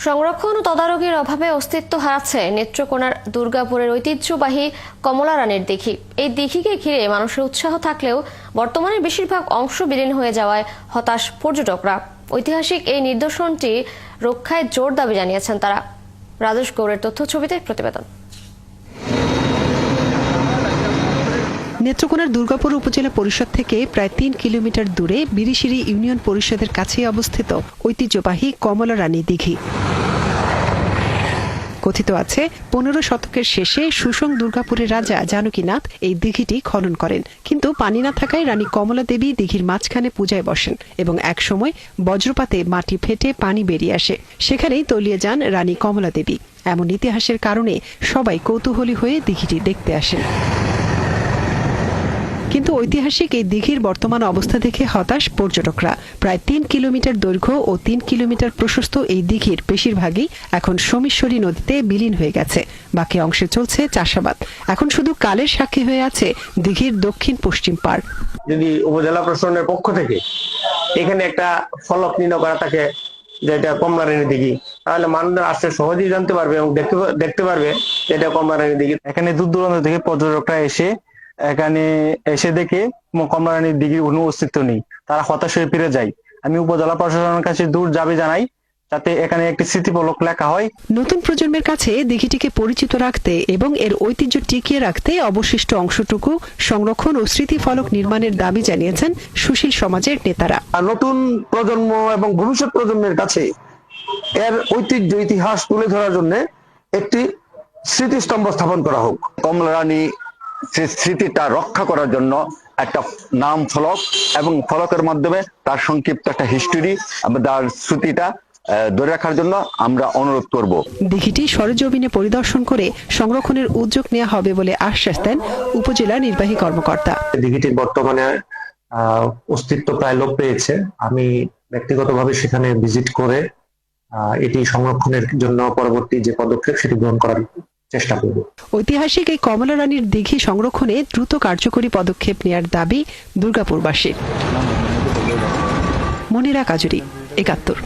সংরক্ষণ ও তদারকির অভাবে অস্তিত্ব হারাচ্ছে নেত্রকোনার দুর্গাপুরের ঐতিহ্যবাহী কমলা রানীর দিঘি। এই দিঘিকে ঘিরে মানুষের উৎসাহ থাকলেও বর্তমানে বেশিরভাগ অংশ বিলীন হয়ে যাওয়ায় হতাশ পর্যটকরা। ঐতিহাসিক এই নিদর্শনটি রক্ষায় জোর দাবি জানিয়েছেন তারা। রাজেশ গৌড়ের তথ্য ছবিতে প্রতিবেদন। নেত্রকোনার দুর্গাপুর উপজেলা পরিষদ থেকে প্রায় ৩ কিলোমিটার দূরে বিরিশিরি ইউনিয়ন পরিষদের কাছে অবস্থিত ঐতিহ্যবাহী কমলা রানী দিঘি। কথিত আছে ১৫ শতকের শেষে সুসং দুর্গাপুরের রাজা জানকীনাথ এই দিঘিটি খনন করেন, কিন্তু পানি না থাকায় রানী কমলা দেবী দিঘির মাঝখানে পূজায় বসেন এবং একসময় বজ্রপাতে মাটি ফেটে পানি বেরিয়ে আসে। সেখানেই তলিয়ে যান রানী কমলা দেবী। এমন ইতিহাসের কারণে সবাই কৌতূহলী হয়ে দিঘিটি দেখতে আসেন। কিন্তু ঐতিহাসিক এই দিঘির বর্তমান অবস্থা দেখে হতাশ পর্যটকরা। প্রায় ৩ কিলোমিটার দৈর্ঘ্য ও ৩ কিলোমিটার প্রশস্ত এই দিঘির বেশিরভাগই এখন সোমেশ্বরী নদীতে বিলীন হয়ে গেছে। বাকি অংশে চলছে চাষাবাদ। এখন শুধু কালের সাক্ষী হয়ে আছে দিঘির দক্ষিণ পশ্চিম পাড়। যদি উপজেলা প্রশাসনের পক্ষ থেকে এখানে একটা ফলক নির্ণয় করা থাকে যে এটা কমলা রানী দিঘি, তাহলে মানুষরা আসতে সহজেই জানতে পারবে এবং দেখতে পারবে যে এটা কমলা রানী দিঘি। এখানে দূর দূরান্ত থেকে পর্যটকরা এসে দেখে কমলা রানীর দিঘির কোনো অস্তিত্ব নেই, তারা হতাশ হয়ে ফিরে যায়। আমি উপজেলা প্রশাসনের কাছে দূর দাবি জানাই যাতে এখানে একটি স্মৃতিফলক লেখা হয়। নতুন প্রজন্মের কাছে দিঘিটিকে পরিচিত রাখতে এবং এর ঐতিহ্য টিকিয়ে রাখতে অবশিষ্ট অংশটুকু সংরক্ষণ ও স্মৃতিফলক নির্মাণের দাবি জানিয়েছেন সুশীল সমাজের নেতারা। নতুন প্রজন্ম এবং ভবিষ্যৎ প্রজন্মের কাছে এর ঐতিহ্য ইতিহাস তুলে ধরার জন্য একটি স্মৃতিস্তম্ভ স্থাপন করা হোক। কমলা রানী স্মৃতিটা রক্ষা করার জন্য একটা নাম ফলক এবং ফলকের মাধ্যমে তার সংক্ষিপ্ত একটা হিস্টোরি, তার স্মৃতিটা ধরে রাখার জন্য আমরা অনুরোধ করব। দিঘিটি সরেজমিনে পরিদর্শন করে সংরক্ষণের উদ্যোগ নেওয়া হবে বলে আশ্বাস দেন উপজেলা নির্বাহী কর্মকর্তা। দিঘিটির বর্তমানে অস্তিত্ব প্রায় লোপ পেয়েছে। আমি ব্যক্তিগতভাবে সেখানে ভিজিট করে এটি সংরক্ষণের জন্য পরবর্তী যে পদক্ষেপ সেটি গ্রহণ করার চেষ্টা করব। ঐতিহাসিক এই কমলা রানীর দিঘি সংরক্ষণে দ্রুত কার্যকরী পদক্ষেপ নেওয়ার দাবি দুর্গাপুরবাসীর। মনিরা কাজুরি, ৭১।